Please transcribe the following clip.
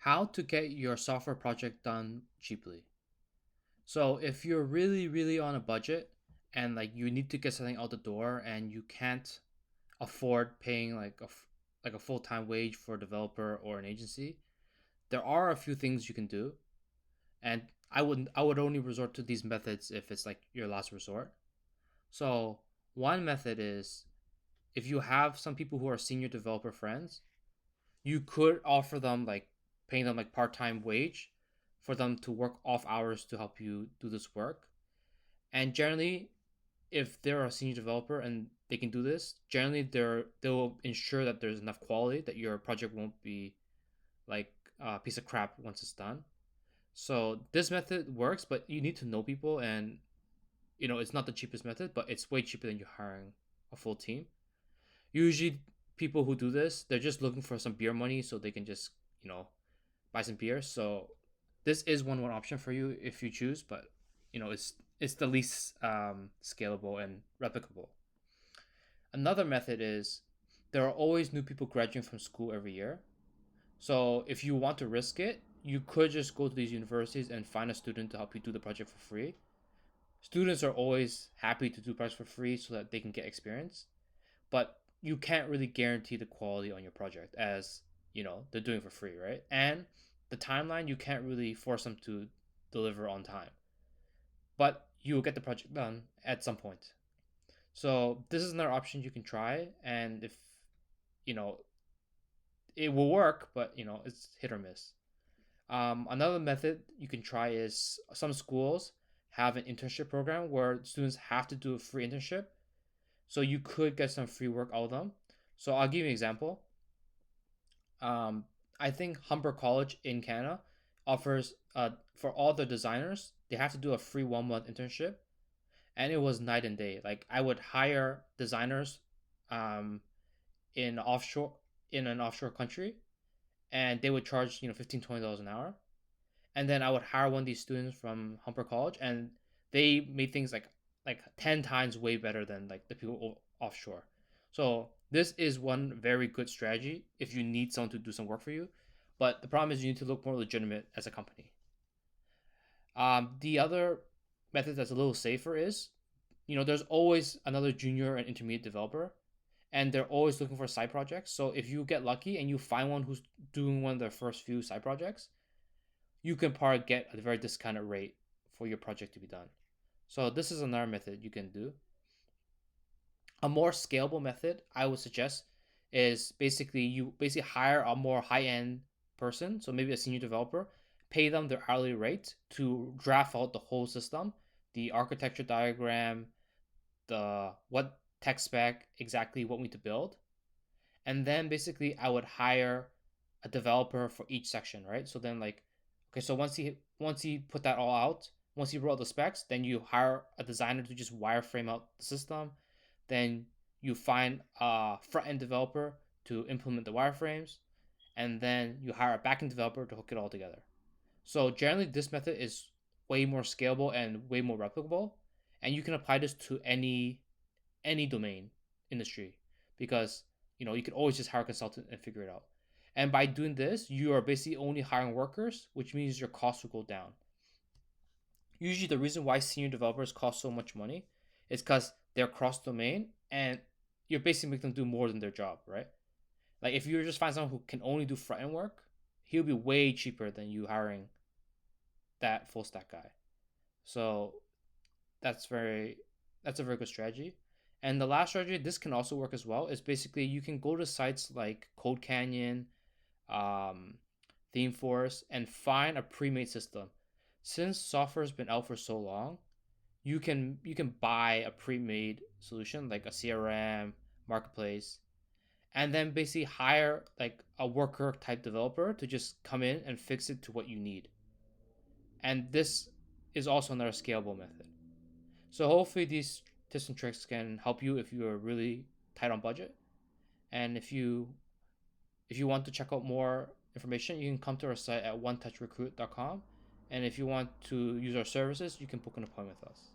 How to get your software project done cheaply. So if you're really, really on a budget and like you need to get something out the door and you can't afford paying like a full-time wage for a developer or an agency, there are a few things you can do. And I would only resort to these methods if it's like your last resort. So one method is if you have some people who are senior developer friends, you could offer them like paying them like part-time wage for them to work off hours to help you do this work. And generally, if they're a senior developer and they can do this, generally they'll ensure that there's enough quality that your project won't be like a piece of crap once it's done. So this method works, but you need to know people, and it's not the cheapest method, but it's way cheaper than you hiring a full team. Usually, people who do this, they're just looking for some beer money so they can just buy some beer. So this is one option for you if you choose, but it's the least scalable and replicable. Another method is there are always new people graduating from school every year. So if you want to risk it, you could just go to these universities and find a student to help you do the project for free. Students are always happy to do projects for free so that they can get experience, but you can't really guarantee the quality on your project as they're doing for free, right? And the timeline, you can't really force them to deliver on time, but you will get the project done at some point. So this is another option you can try, and if you know it will work, but it's hit or miss. Another method you can try is some schools have an internship program where students have to do a free internship, so you could get some free work out of them. So I'll give you an example. um, I think Humber College in Canada offers for all the designers, they have to do a free 1 month internship, and it was night and day. Like I would hire designers um, in offshore in an offshore country, and they would charge $15-20 an hour, and then I would hire one of these students from Humber College, and they made things like 10 times way better than like the people offshore. So this is one very good strategy if you need someone to do some work for you, but the problem is you need to look more legitimate as a company. The other method that's a little safer is there's always another junior and intermediate developer, and they're always looking for side projects. So if you get lucky and you find one who's doing one of their first few side projects, you can probably get a very discounted rate for your project to be done. So this is another method you can do. A more scalable method I would suggest is basically you basically hire a more high end person, so maybe a senior developer, pay them their hourly rate to draft out the whole system, the architecture diagram, the what tech spec exactly what we need to build, and then basically I would hire a developer for each section, right? So then like, okay, so once he put that all out, once he wrote the specs, then you hire a designer to just wireframe out the system. Then you find a front end developer to implement the wireframes, and then you hire a back end developer to hook it all together. So generally, this method is way more scalable and way more replicable, and you can apply this to any domain industry because you can always just hire a consultant and figure it out. And by doing this, you are basically only hiring workers, which means your costs will go down. Usually, the reason why senior developers cost so much money is because they're cross domain and you're basically making them do more than their job, right? Like if you just find someone who can only do front end work, he'll be way cheaper than you hiring that full stack guy. So that's very that's a very good strategy. And the last strategy, this can also work as well, is basically you can go to sites like Code Canyon, um, ThemeForest, and find a pre-made system. Since software has been out for so long, you can buy a pre-made solution like a CRM, marketplace, and then basically hire like a worker type developer to just come in and fix it to what you need. And this is also another scalable method. So hopefully these tips and tricks can help you if you are really tight on budget. And if you want to check out more information, you can come to our site at onetouchrecruit.com. And if you want to use our services, you can book an appointment with us.